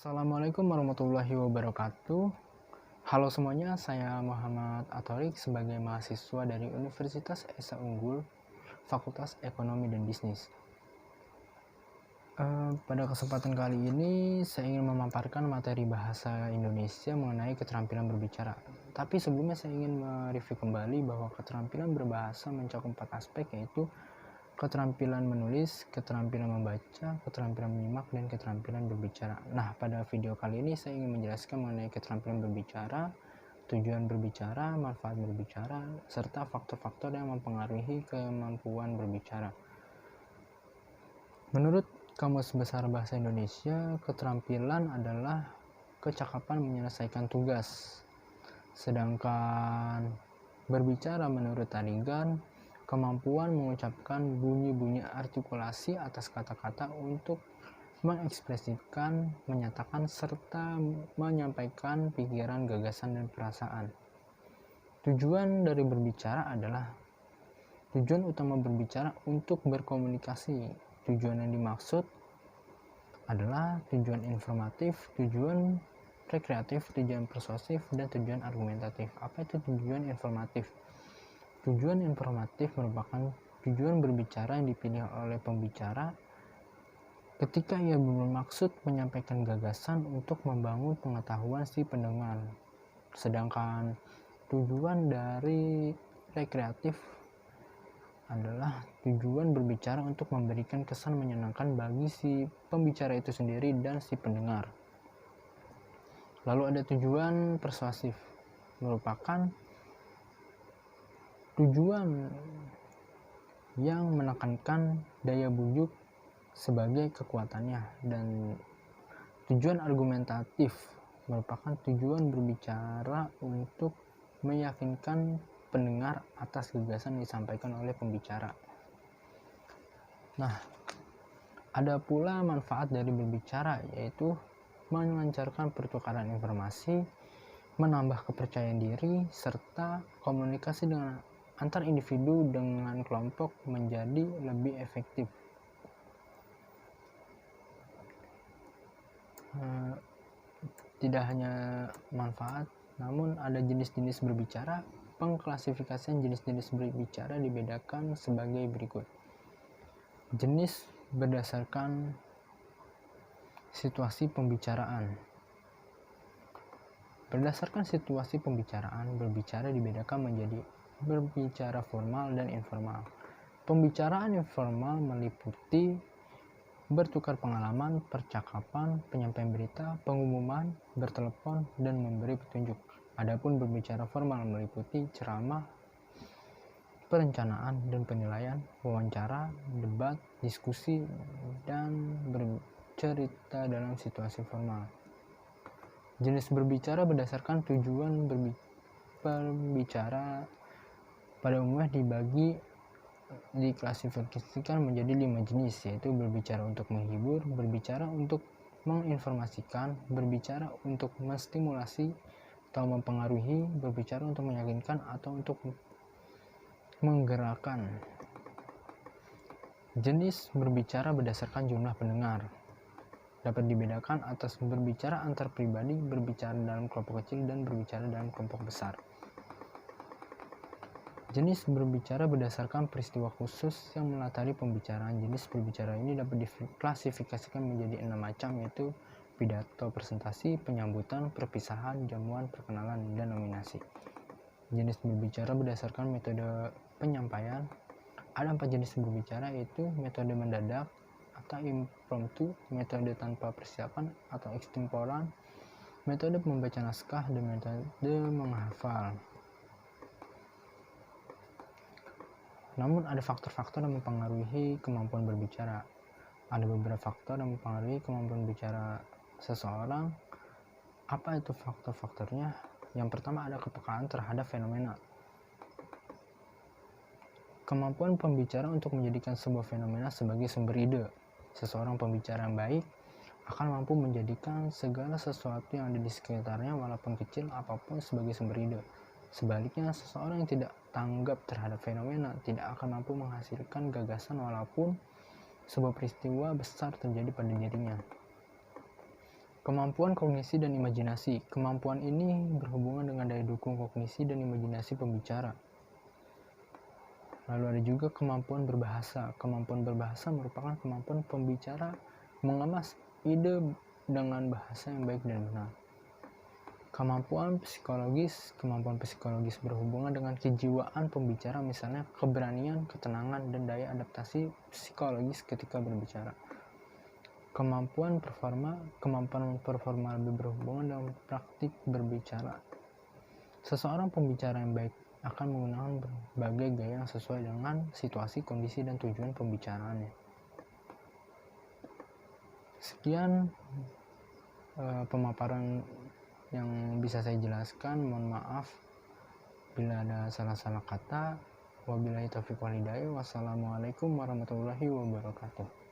Assalamualaikum warahmatullahi wabarakatuh. Halo semuanya, saya Muhammad Atorik sebagai mahasiswa dari Universitas Esa Unggul, Fakultas Ekonomi dan Bisnis. Pada kesempatan kali ini, saya ingin memaparkan materi bahasa Indonesia mengenai keterampilan berbicara. Tapi sebelumnya saya ingin mereview kembali bahwa keterampilan berbahasa mencakup 4 aspek, yaitu keterampilan menulis, keterampilan membaca, keterampilan menyimak, dan keterampilan berbicara. Nah, pada video kali ini saya ingin menjelaskan mengenai keterampilan berbicara, tujuan berbicara, manfaat berbicara, serta faktor-faktor yang mempengaruhi kemampuan berbicara. Menurut Kamus Besar Bahasa Indonesia, keterampilan adalah kecakapan menyelesaikan tugas. Sedangkan berbicara menurut Tarigan, kemampuan mengucapkan bunyi-bunyi artikulasi atas kata-kata untuk mengekspresikan, menyatakan, serta menyampaikan pikiran, gagasan, dan perasaan. Tujuan dari berbicara adalah tujuan utama berbicara untuk berkomunikasi. Tujuan yang dimaksud adalah tujuan informatif, tujuan rekreatif, tujuan persuasif, dan tujuan argumentatif. Apa itu tujuan informatif? Tujuan informatif merupakan tujuan berbicara yang dipilih oleh pembicara ketika ia bermaksud menyampaikan gagasan untuk membangun pengetahuan si pendengar. Sedangkan tujuan dari rekreatif adalah tujuan berbicara untuk memberikan kesan menyenangkan bagi si pembicara itu sendiri dan si pendengar. Lalu ada tujuan persuasif, merupakan tujuan yang menekankan daya bujuk sebagai kekuatannya, dan tujuan argumentatif merupakan tujuan berbicara untuk meyakinkan pendengar atas gagasan yang disampaikan oleh pembicara. Nah, ada pula manfaat dari berbicara, yaitu melancarkan pertukaran informasi, menambah kepercayaan diri, serta komunikasi dengan antar individu dengan kelompok menjadi lebih efektif. Tidak hanya manfaat, namun ada jenis-jenis berbicara. Pengklasifikasian jenis-jenis berbicara dibedakan sebagai berikut. Jenis berdasarkan situasi pembicaraan. Berdasarkan situasi pembicaraan, berbicara dibedakan menjadi berbicara formal dan informal. Pembicaraan informal meliputi bertukar pengalaman, percakapan, penyampaian berita, pengumuman, bertelepon, dan memberi petunjuk. Adapun berbicara formal meliputi ceramah, perencanaan dan penilaian, wawancara, debat, diskusi, dan bercerita dalam situasi formal. Jenis berbicara berdasarkan tujuan berbicara pada umumnya diklasifikasikan menjadi 5 jenis, yaitu berbicara untuk menghibur, berbicara untuk menginformasikan, berbicara untuk menstimulasi atau mempengaruhi, berbicara untuk meyakinkan atau untuk menggerakkan. Jenis berbicara berdasarkan jumlah pendengar dapat dibedakan atas berbicara antar pribadi, berbicara dalam kelompok kecil, dan berbicara dalam kelompok besar. Jenis berbicara berdasarkan peristiwa khusus yang melatari pembicaraan. Jenis berbicara ini dapat diklasifikasikan menjadi 6 macam, yaitu pidato, presentasi, penyambutan, perpisahan, jamuan, perkenalan, dan nominasi. Jenis berbicara berdasarkan metode penyampaian. Ada 4 jenis berbicara, yaitu metode mendadak atau impromptu, metode tanpa persiapan atau extemporan, metode membaca naskah, dan metode menghafal. Namun ada faktor-faktor yang mempengaruhi kemampuan berbicara. Ada beberapa faktor yang mempengaruhi kemampuan bicara seseorang. Apa itu faktor-faktornya? Yang pertama ada kepekaan terhadap fenomena. Kemampuan pembicara untuk menjadikan sebuah fenomena sebagai sumber ide. Seseorang pembicara yang baik akan mampu menjadikan segala sesuatu yang ada di sekitarnya, walaupun kecil apapun, sebagai sumber ide. Sebaliknya, seseorang yang tidak tanggap terhadap fenomena tidak akan mampu menghasilkan gagasan walaupun sebuah peristiwa besar terjadi pada dirinya. Kemampuan kognisi dan imajinasi. Kemampuan ini berhubungan dengan daya dukung kognisi dan imajinasi pembicara. Lalu ada juga kemampuan berbahasa. Kemampuan berbahasa merupakan kemampuan pembicara mengemas ide dengan bahasa yang baik dan benar. Kemampuan psikologis berhubungan dengan kejiwaan pembicara, misalnya keberanian, ketenangan, dan daya adaptasi psikologis ketika berbicara. Kemampuan performa lebih berhubungan dengan praktik berbicara. Seseorang pembicara yang baik akan menggunakan berbagai gaya yang sesuai dengan situasi, kondisi, dan tujuan pembicaraannya. Sekian pemaparan yang bisa saya jelaskan. Mohon maaf bila ada salah-salah kata. Wabillahi taufiq wal hidayah. Wassalamualaikum warahmatullahi wabarakatuh.